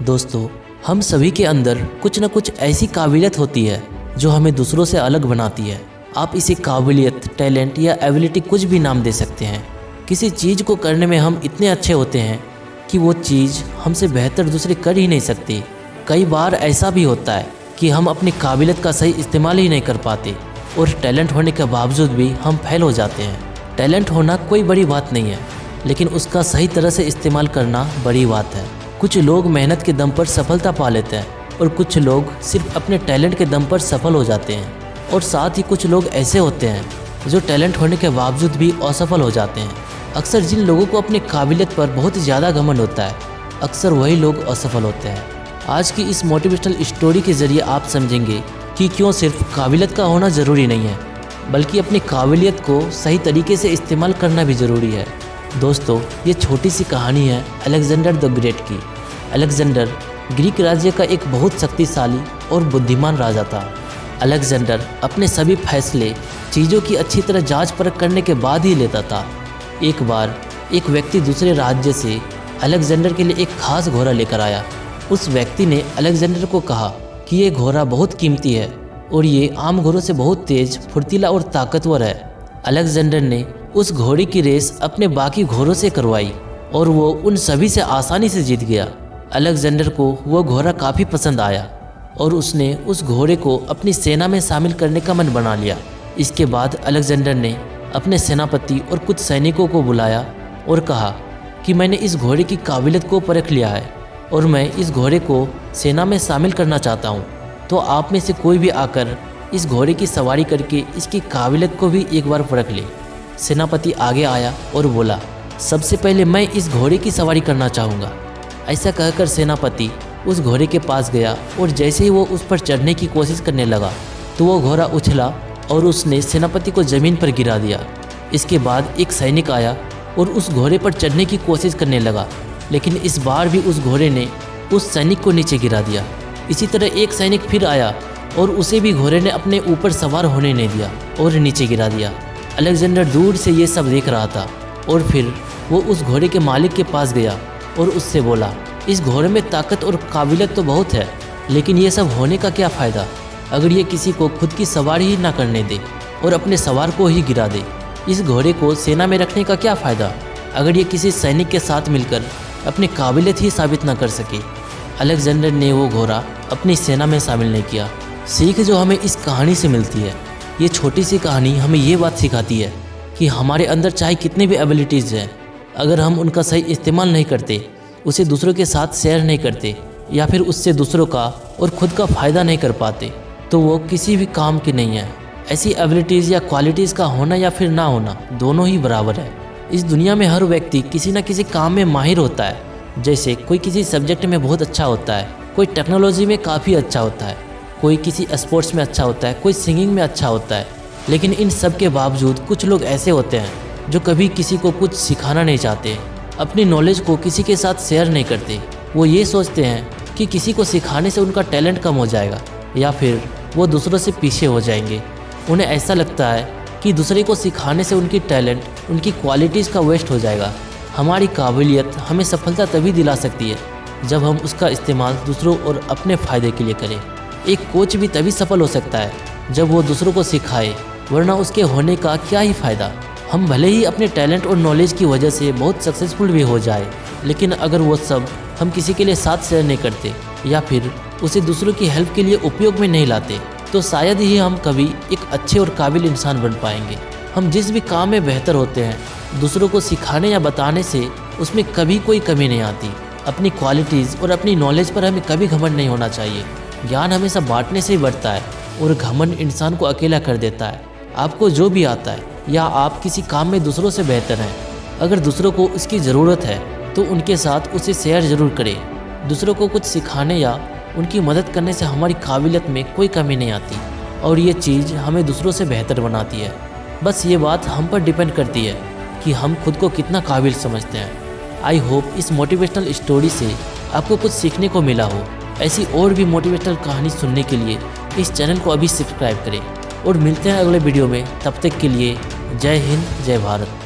दोस्तों, हम सभी के अंदर कुछ न कुछ ऐसी काबिलियत होती है जो हमें दूसरों से अलग बनाती है। आप इसे काबिलियत, टैलेंट या एबिलिटी कुछ भी नाम दे सकते हैं। किसी चीज़ को करने में हम इतने अच्छे होते हैं कि वो चीज़ हमसे बेहतर दूसरे कर ही नहीं सकते। कई बार ऐसा भी होता है कि हम अपनी काबिलियत का सही इस्तेमाल ही नहीं कर पाते और टैलेंट होने के बावजूद भी हम फेल हो जाते हैं। टैलेंट होना कोई बड़ी बात नहीं है, लेकिन उसका सही तरह से इस्तेमाल करना बड़ी बात है। कुछ लोग मेहनत के दम पर सफलता पा लेते हैं और कुछ लोग सिर्फ अपने टैलेंट के दम पर सफल हो जाते हैं। और साथ ही कुछ लोग ऐसे होते हैं जो टैलेंट होने के बावजूद भी असफल हो जाते हैं। अक्सर जिन लोगों को अपनी काबिलियत पर बहुत ज़्यादा घमंड होता है, अक्सर वही लोग असफल होते हैं। आज की इस मोटिवेशनल स्टोरी के ज़रिए आप समझेंगे कि क्यों सिर्फ काबिलियत का होना ज़रूरी नहीं है, बल्कि अपनी काबिलियत को सही तरीके से इस्तेमाल करना भी ज़रूरी है। दोस्तों, ये छोटी सी कहानी है अलेक्जेंडर द ग्रेट की। अलेक्जेंडर ग्रीक राज्य का एक बहुत शक्तिशाली और बुद्धिमान राजा था। अलेक्जेंडर अपने सभी फैसले चीज़ों की अच्छी तरह जांच परख करने के बाद ही लेता था। एक बार एक व्यक्ति दूसरे राज्य से अलेक्जेंडर के लिए एक खास घोड़ा लेकर आया। उस व्यक्ति ने अलेक्जेंडर को कहा कि ये घोड़ा बहुत कीमती है और ये आम घोड़ों से बहुत तेज, फुर्तीला और ताकतवर है। अलेक्जेंडर ने उस घोड़े की रेस अपने बाकी घोड़ों से करवाई और वो उन सभी से आसानी से जीत गया। अलेक्जेंडर को वो घोड़ा काफ़ी पसंद आया और उसने उस घोड़े को अपनी सेना में शामिल करने का मन बना लिया। इसके बाद अलेक्जेंडर ने अपने सेनापति और कुछ सैनिकों को बुलाया और कहा कि मैंने इस घोड़े की काबिलियत को परख लिया है और मैं इस घोड़े को सेना में शामिल करना चाहता हूँ। तो आप में से कोई भी आकर इस घोड़े की सवारी करके इसकी काबिलियत को भी एक बार परख ले। सेनापति आगे आया और बोला, सबसे पहले मैं इस घोड़े की सवारी करना चाहूँगा। ऐसा कहकर सेनापति उस घोड़े के पास गया और जैसे ही वो उस पर चढ़ने की कोशिश करने लगा तो वो घोड़ा उछला और उसने सेनापति को ज़मीन पर गिरा दिया। इसके बाद एक सैनिक आया और उस घोड़े पर चढ़ने की कोशिश करने लगा, लेकिन इस बार भी उस घोड़े ने उस सैनिक को नीचे गिरा दिया। इसी तरह एक सैनिक फिर आया और उसे भी घोड़े ने अपने ऊपर सवार होने नहीं दिया और नीचे गिरा दिया। अलेक्जेंडर दूर से ये सब देख रहा था और फिर वो उस घोड़े के मालिक के पास गया और उससे बोला, इस घोड़े में ताकत और काबिलियत तो बहुत है, लेकिन ये सब होने का क्या फ़ायदा अगर ये किसी को खुद की सवारी ही ना करने दे और अपने सवार को ही गिरा दे। इस घोड़े को सेना में रखने का क्या फ़ायदा अगर ये किसी सैनिक के साथ मिलकर अपनी काबिलियत ही साबित ना कर सके। अलेक्जेंडर ने वो घोड़ा अपनी सेना में शामिल नहीं किया। सीख जो हमें इस कहानी से मिलती है, ये छोटी सी कहानी हमें ये बात सिखाती है कि हमारे अंदर चाहे कितनी भी एबिलिटीज़ हैं, अगर हम उनका सही इस्तेमाल नहीं करते, उसे दूसरों के साथ शेयर नहीं करते या फिर उससे दूसरों का और खुद का फ़ायदा नहीं कर पाते, तो वो किसी भी काम की नहीं है। ऐसी एबिलिटीज़ या क्वालिटीज़ का होना या फिर ना होना दोनों ही बराबर है। इस दुनिया में हर व्यक्ति किसी न किसी काम में माहिर होता है। जैसे कोई किसी सब्जेक्ट में बहुत अच्छा होता है, कोई टेक्नोलॉजी में काफ़ी अच्छा होता है, कोई किसी स्पोर्ट्स में अच्छा होता है, कोई सिंगिंग में अच्छा होता है। लेकिन इन सब के बावजूद कुछ लोग ऐसे होते हैं जो कभी किसी को कुछ सिखाना नहीं चाहते, अपनी नॉलेज को किसी के साथ शेयर नहीं करते। वो ये सोचते हैं कि किसी को सिखाने से उनका टैलेंट कम हो जाएगा या फिर वो दूसरों से पीछे हो जाएंगे। उन्हें ऐसा लगता है कि दूसरे को सिखाने से उनकी टैलेंट, उनकी क्वालिटीज़ का वेस्ट हो जाएगा। हमारी काबिलियत हमें सफलता तभी दिला सकती है जब हम उसका इस्तेमाल दूसरों और अपने फ़ायदे के लिए करें। एक कोच भी तभी सफल हो सकता है जब वो दूसरों को सिखाए, वरना उसके होने का क्या ही फ़ायदा। हम भले ही अपने टैलेंट और नॉलेज की वजह से बहुत सक्सेसफुल भी हो जाए, लेकिन अगर वो सब हम किसी के लिए साथ शेयर नहीं करते या फिर उसे दूसरों की हेल्प के लिए उपयोग में नहीं लाते, तो शायद ही हम कभी एक अच्छे और काबिल इंसान बन पाएंगे। हम जिस भी काम में बेहतर होते हैं, दूसरों को सिखाने या बताने से उसमें कभी कोई कमी नहीं आती। अपनी क्वालिटीज़ और अपनी नॉलेज पर हमें कभी घमंड नहीं होना चाहिए। ज्ञान हमेशा बांटने से ही बढ़ता है और घमंड इंसान को अकेला कर देता है। आपको जो भी आता है या आप किसी काम में दूसरों से बेहतर हैं, अगर दूसरों को उसकी ज़रूरत है तो उनके साथ उसे शेयर ज़रूर करें। दूसरों को कुछ सिखाने या उनकी मदद करने से हमारी काबिलियत में कोई कमी नहीं आती और ये चीज़ हमें दूसरों से बेहतर बनाती है। बस ये बात हम पर डिपेंड करती है कि हम खुद को कितना काबिल समझते हैं। आई होप इस मोटिवेशनल स्टोरी से आपको कुछ सीखने को मिला हो। ऐसी और भी मोटिवेशनल कहानी सुनने के लिए इस चैनल को अभी सब्सक्राइब करें और मिलते हैं अगले वीडियो में। तब तक के लिए जय हिंद, जय भारत।